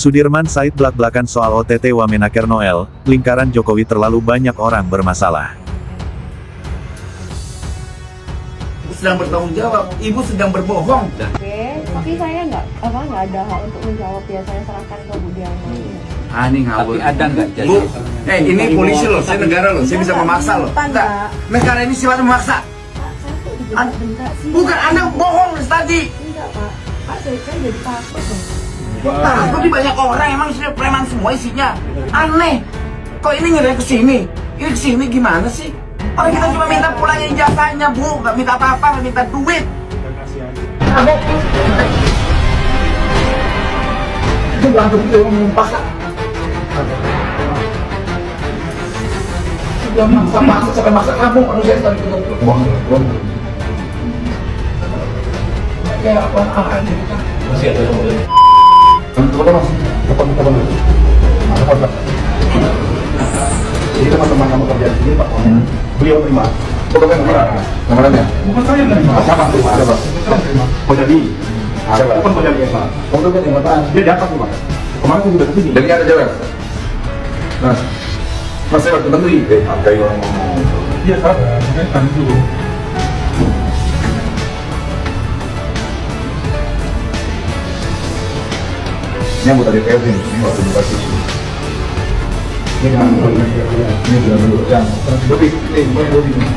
Sudirman Said belak-belakan soal OTT Wamenaker Noel, lingkaran Jokowi terlalu banyak orang bermasalah. Ibu sedang bertanggung jawab, ibu sedang berbohong. Oke, tapi saya nggak ada hak untuk menjawab ya, saya serahkan ke Bu Diana. Ini ngawur. Tapi ada nggak jadi? Bu, ini polisi loh, saya negara loh, saya bisa memaksa loh. Enggak, negara ini sifatnya memaksa. Pak, saya bentak sih. Bukan, Anda bohong tadi. Enggak, Pak. Pak, saya kan jadi takut dong. Takut di banyak orang, emang sudah preman semua isinya. Aneh. Kok ini ngirim ke sini? Ini ke sini gimana sih? Orang kita cuma minta pulangin ijazahnya, Bu. Nggak minta apa-apa, nggak minta duit. Itu langsung itu memaksa. Sudah maksa sampai maksa kamu, manusia sekali itu. Bohong. Ya, apaan kita? Masih ada kemudian. Teman-teman mas, kapan? Jadi teman-teman kamu kerja di sini Pak, beliau terima. Fotokan nomornya. Bukan saya terima. Siapa? Ada Pak. Mau jadi. Ada Pak. Bukan mau jadi Pak. Fotokan yang mana? Dia di atas Pak. Kemarin saya sudah kesini. Jadi ada jalan. Nah, mas saya waktu menteri. Ada orang ngomong. Iya salah. Saya tanya dulu. Ini anggota DPR ini waktu bupati. Ini sudah dulu. Lebih,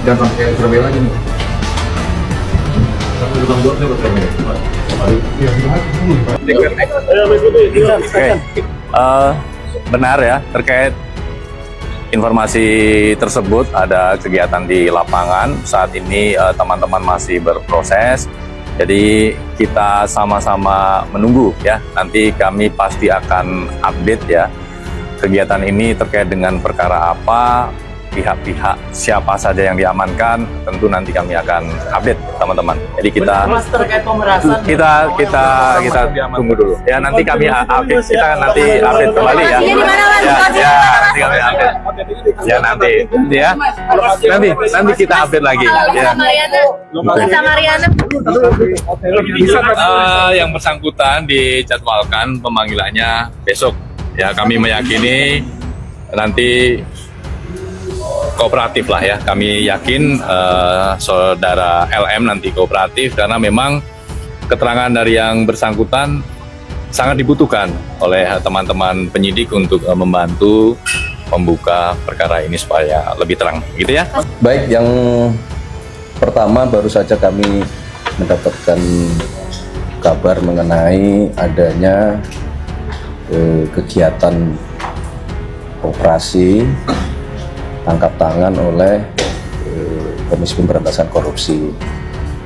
jangan sampai Surabaya lagi nih. Sampai lubang buat saya Surabaya. Benar ya, terkait informasi tersebut ada kegiatan di lapangan. Saat ini teman-teman masih berproses. Jadi kita sama-sama menunggu ya, nanti kami pasti akan update ya, kegiatan ini terkait dengan perkara apa, pihak-pihak siapa saja yang diamankan, tentu nanti kami akan update teman-teman. Jadi kita tunggu dulu ya, nanti kami update, kita nanti update kembali ya. Nanti kami update. Ya nanti kita update lagi ya. Yang bersangkutan dijadwalkan pemanggilannya besok ya, kami meyakini nanti kooperatif lah ya, kami yakin saudara LM nanti kooperatif karena memang keterangan dari yang bersangkutan sangat dibutuhkan oleh teman-teman penyidik untuk membantu membuka perkara ini supaya lebih terang gitu ya. Baik, yang pertama baru saja kami mendapatkan kabar mengenai adanya kegiatan operasi tangkap tangan oleh Komisi Pemberantasan Korupsi.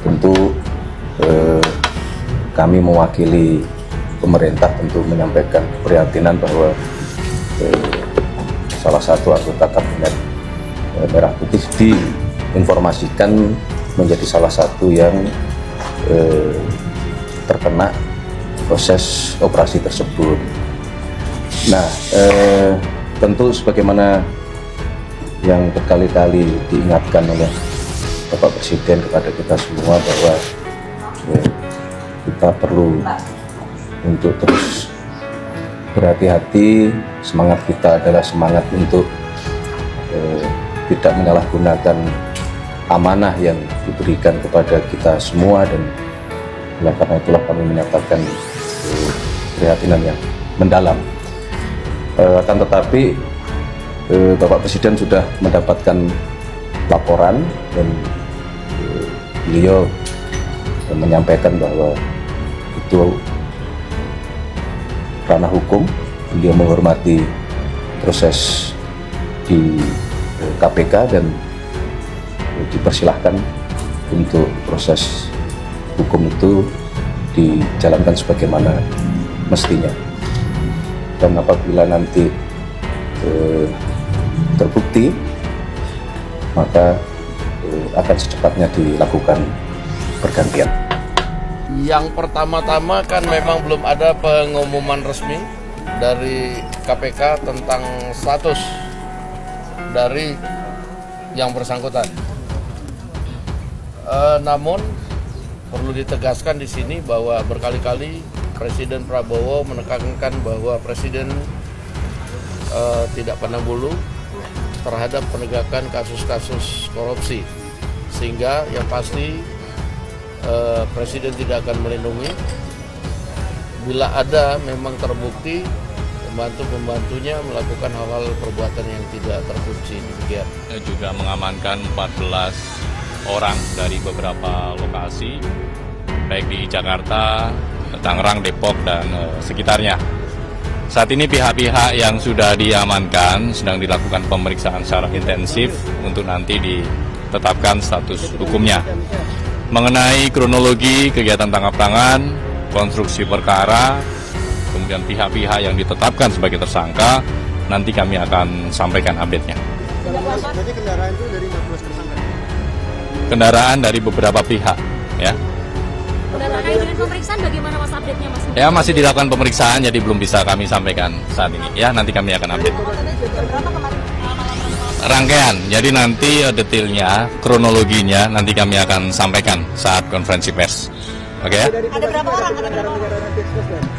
Tentu kami mewakili pemerintah tentu menyampaikan keprihatinan bahwa salah satu anggota Kabinet Merah Putih diinformasikan menjadi salah satu yang terkena proses operasi tersebut. Nah, tentu sebagaimana yang berkali-kali diingatkan oleh Bapak Presiden kepada kita semua bahwa kita perlu untuk terus berhati-hati. Semangat kita adalah semangat untuk tidak menyalahgunakan amanah yang diberikan kepada kita semua, dan oleh karena itulah kami menyatakan keprihatinan yang mendalam. Akan tetapi Bapak Presiden sudah mendapatkan laporan dan beliau menyampaikan bahwa itu ranah hukum. Beliau menghormati proses di KPK dan dipersilahkan untuk proses hukum itu dijalankan sebagaimana mestinya. Dan apabila nanti terbukti, maka akan secepatnya dilakukan pergantian. Yang pertama-tama kan memang belum ada pengumuman resmi dari KPK tentang status dari yang bersangkutan. Namun perlu ditegaskan di sini bahwa berkali-kali Presiden Prabowo menekankan bahwa Presiden tidak pandang bulu terhadap penegakan kasus-kasus korupsi, sehingga yang pasti Presiden tidak akan melindungi. Bila ada memang terbukti pembantu-pembantunya melakukan hal-hal perbuatan yang tidak terpuji. Demikian. Juga mengamankan 14 orang dari beberapa lokasi, baik di Jakarta, Tangerang, Depok, dan sekitarnya. Saat ini pihak-pihak yang sudah diamankan sedang dilakukan pemeriksaan secara intensif untuk nanti ditetapkan status hukumnya. Mengenai kronologi kegiatan tangkap tangan, konstruksi perkara, kemudian pihak-pihak yang ditetapkan sebagai tersangka, nanti kami akan sampaikan update-nya. Jadi kendaraan itu dari 14 tersangka? Kendaraan dari beberapa pihak, ya. Terkait dengan pemeriksaan bagaimana Mas update-nya Mas? Ya, masih dilakukan pemeriksaan, jadi belum bisa kami sampaikan saat ini. Ya, nanti kami akan update. Rangkaian, jadi nanti detailnya, kronologinya nanti kami akan sampaikan saat konferensi pers. Oke ya? Ada berapa orang?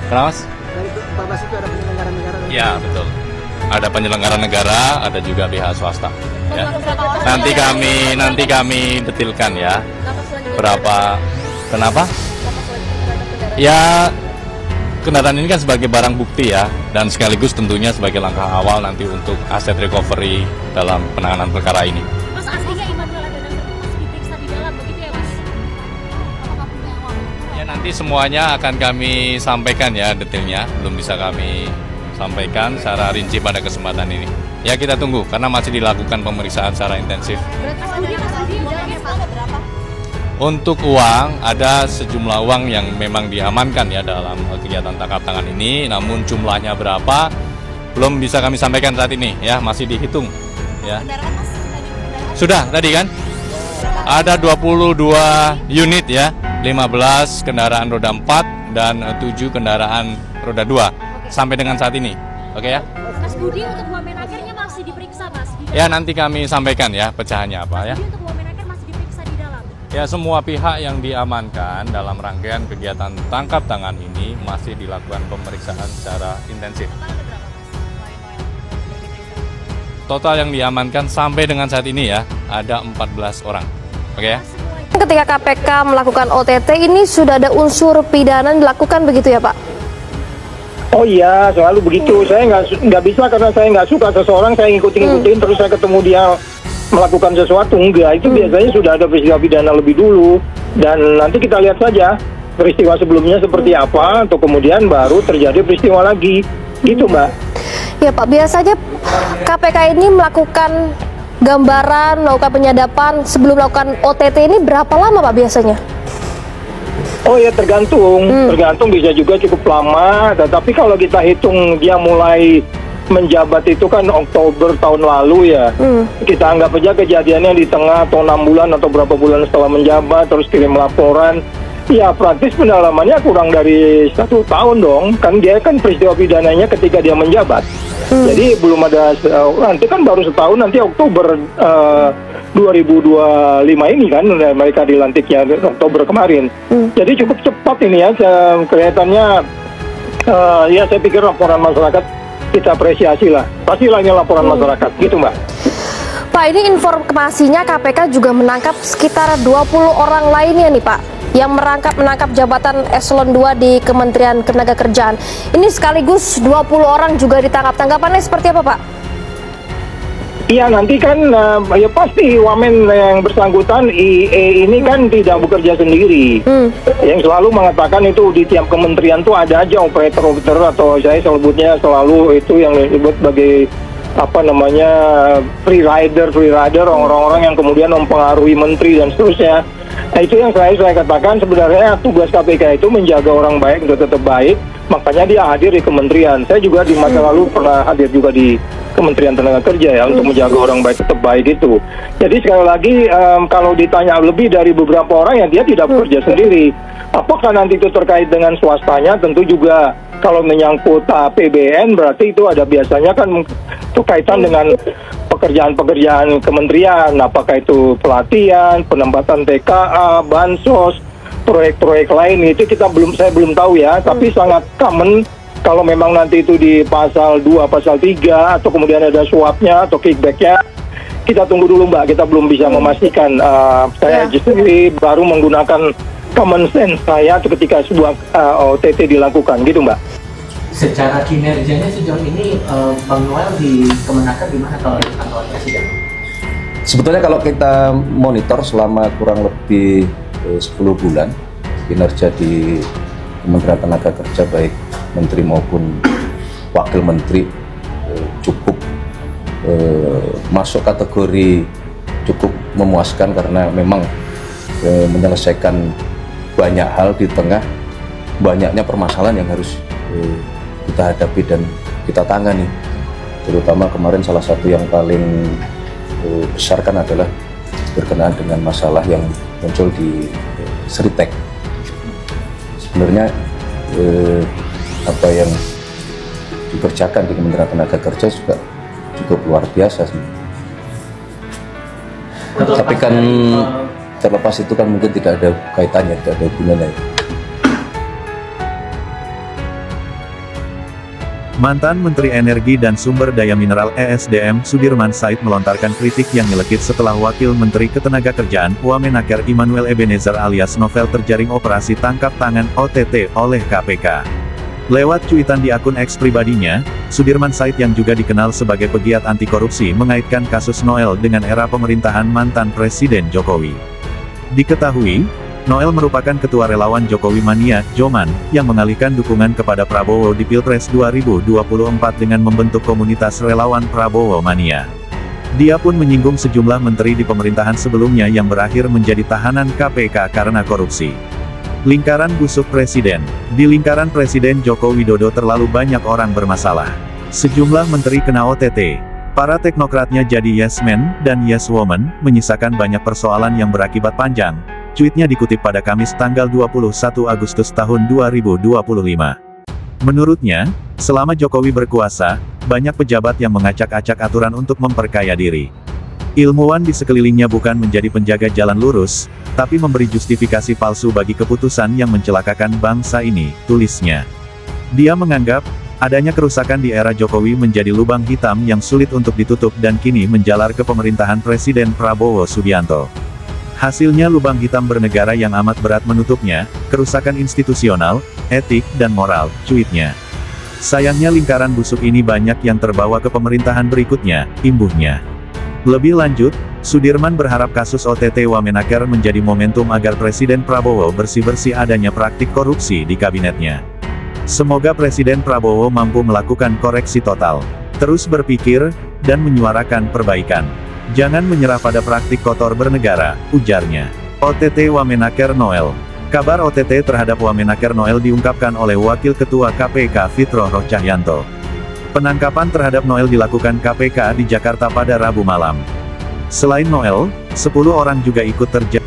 Kenapa, Mas? Dari 14 itu ada penyelenggara negara? Ya, betul. Ada penyelenggara negara, ada juga pihak swasta. Ya. Nanti kami detailkan ya. Berapa? Kenapa? Ya, kendaraan ini kan sebagai barang bukti ya, dan sekaligus tentunya sebagai langkah awal nanti untuk aset recovery dalam penanganan perkara ini. Mas, artinya Immanuel Adana masih diperiksa di dalam, begitu ya Mas? Apakah punya uang? Ya, nanti semuanya akan kami sampaikan ya detailnya, belum bisa kami sampaikan secara rinci pada kesempatan ini. Ya, kita tunggu karena masih dilakukan pemeriksaan secara intensif. Untuk uang, ada sejumlah uang yang memang diamankan ya dalam kegiatan tangkap tangan ini, namun jumlahnya berapa belum bisa kami sampaikan saat ini ya, masih dihitung ya. Sudah tadi kan? Ada 22 unit ya, 15 kendaraan roda 4 dan 7 kendaraan roda 2 sampai dengan saat ini. Oke ya? Mas Budi, untuk Wamenakernya masih diperiksa Mas? Ya, nanti kami sampaikan ya pecahannya apa ya. Untuk Wamenaker masih diperiksa di dalam? Ya, semua pihak yang diamankan dalam rangkaian kegiatan tangkap tangan ini masih dilakukan pemeriksaan secara intensif. Total yang diamankan sampai dengan saat ini ya, ada 14 orang. Oke ya? Ketika KPK melakukan OTT ini sudah ada unsur pidana dilakukan begitu ya Pak? Oh iya, selalu begitu. Saya nggak bisa karena saya nggak suka seseorang, saya ngikutin terus saya ketemu dia melakukan sesuatu. Enggak, itu biasanya sudah ada peristiwa pidana lebih dulu. Dan nanti kita lihat saja peristiwa sebelumnya seperti apa, atau kemudian baru terjadi peristiwa lagi. Gitu Mbak. Ya Pak, biasanya KPK ini melakukan gambaran, melakukan penyadapan sebelum melakukan OTT ini berapa lama Pak biasanya? Oh ya, tergantung bisa juga cukup lama, tetapi kalau kita hitung dia mulai menjabat itu kan Oktober tahun lalu ya. Kita anggap aja kejadiannya di tengah atau 6 bulan atau berapa bulan setelah menjabat, terus kirim laporan. Ya praktis pendalamannya kurang dari 1 tahun dong, kan dia kan peristiwa pidananya ketika dia menjabat. Jadi belum ada, nanti kan baru setahun, nanti Oktober 2025 ini kan mereka dilantiknya Oktober kemarin. Jadi cukup cepat ini ya, kelihatannya ya saya pikir laporan masyarakat kita apresiasi lah. Pastilah ini laporan masyarakat, gitu Mbak. Pak, ini informasinya KPK juga menangkap sekitar 20 orang lainnya nih Pak, yang menangkap jabatan eselon 2 di Kementerian Ketenagakerjaan. Ini sekaligus 20 orang juga ditangkap. Tanggapannya seperti apa Pak? Iya, nanti kan ya pasti wamen yang bersangkutan IE ini kan tidak bekerja sendiri. Yang selalu mengatakan itu di tiap kementerian tuh ada aja operator atau saya sebutnya selalu itu yang disebut sebagai apa namanya free rider orang-orang yang kemudian mempengaruhi menteri dan seterusnya. Nah, itu yang saya katakan sebenarnya tugas KPK itu menjaga orang baik untuk tetap baik, makanya dia hadir di kementerian. Saya juga di masa lalu pernah hadir juga di Kementerian Tenaga Kerja ya untuk menjaga orang baik tetap baik itu. Jadi sekali lagi kalau ditanya lebih dari beberapa orang yang dia tidak bekerja sendiri. Apakah nanti itu terkait dengan swastanya? Tentu juga kalau menyangkut APBN berarti itu ada biasanya kan kaitan dengan pekerjaan-pekerjaan kementerian, apakah itu pelatihan, penempatan TKA, bansos, proyek-proyek lain itu saya belum tahu ya, tapi sangat common kalau memang nanti itu di pasal 2, pasal 3 atau kemudian ada suapnya atau kickbacknya. Kita tunggu dulu Mbak, kita belum bisa memastikan. Saya justru baru menggunakan common sense saya ketika sebuah OTT dilakukan gitu Mbak. Secara kinerjanya sejauh ini Bang Noel di Kemenaker gimana kalau di kantor Presiden? Sebetulnya kalau kita monitor selama kurang lebih 10 bulan kinerja di Kementerian Tenaga Kerja baik Menteri maupun Wakil Menteri cukup masuk kategori cukup memuaskan karena memang menyelesaikan banyak hal di tengah banyaknya permasalahan yang harus kita hadapi dan kita tangani. Terutama kemarin salah satu yang paling besar kan adalah berkenaan dengan masalah yang muncul di Seritek. Sebenarnya apa yang dikerjakan di Kementerian Tenaga Kerja juga cukup luar biasa sih. Tapi kan terlepas itu kan mungkin tidak ada kaitannya, tidak ada hubungannya. Mantan Menteri Energi dan Sumber Daya Mineral (ESDM) Sudirman Said melontarkan kritik yang nyelekit setelah Wakil Menteri Ketenagakerjaan Wamenaker Immanuel Ebenezer alias Novel terjaring operasi tangkap tangan (OTT) oleh KPK. Lewat cuitan di akun X pribadinya, Sudirman Said yang juga dikenal sebagai pegiat anti korupsi mengaitkan kasus Noel dengan era pemerintahan mantan Presiden Jokowi. Diketahui, Noel merupakan ketua relawan Jokowi Mania, Joman, yang mengalihkan dukungan kepada Prabowo di Pilpres 2024 dengan membentuk komunitas relawan Prabowo Mania. Dia pun menyinggung sejumlah menteri di pemerintahan sebelumnya yang berakhir menjadi tahanan KPK karena korupsi. Lingkaran busuk Presiden. Di lingkaran Presiden Joko Widodo terlalu banyak orang bermasalah. Sejumlah menteri kena OTT. Para teknokratnya jadi yes man dan yes woman, menyisakan banyak persoalan yang berakibat panjang. Cuitnya dikutip pada Kamis tanggal 21 Agustus tahun 2025. Menurutnya, selama Jokowi berkuasa, banyak pejabat yang mengacak-acak aturan untuk memperkaya diri. Ilmuwan di sekelilingnya bukan menjadi penjaga jalan lurus, tapi memberi justifikasi palsu bagi keputusan yang mencelakakan bangsa ini, tulisnya. Dia menganggap, adanya kerusakan di era Jokowi menjadi lubang hitam yang sulit untuk ditutup dan kini menjalar ke pemerintahan Presiden Prabowo Subianto. Hasilnya lubang hitam bernegara yang amat berat menutupnya, kerusakan institusional, etik, dan moral, cuitnya. Sayangnya lingkaran busuk ini banyak yang terbawa ke pemerintahan berikutnya, imbuhnya. Lebih lanjut, Sudirman berharap kasus OTT Wamenaker menjadi momentum agar Presiden Prabowo bersih-bersih adanya praktik korupsi di kabinetnya. Semoga Presiden Prabowo mampu melakukan koreksi total, terus berpikir, dan menyuarakan perbaikan. Jangan menyerah pada praktik kotor bernegara, ujarnya. OTT Wamenaker Noel. Kabar OTT terhadap Wamenaker Noel diungkapkan oleh Wakil Ketua KPK Fitroh Rohcahyanto. Penangkapan terhadap Noel dilakukan KPK di Jakarta pada Rabu malam. Selain Noel, 10 orang juga ikut terjaring.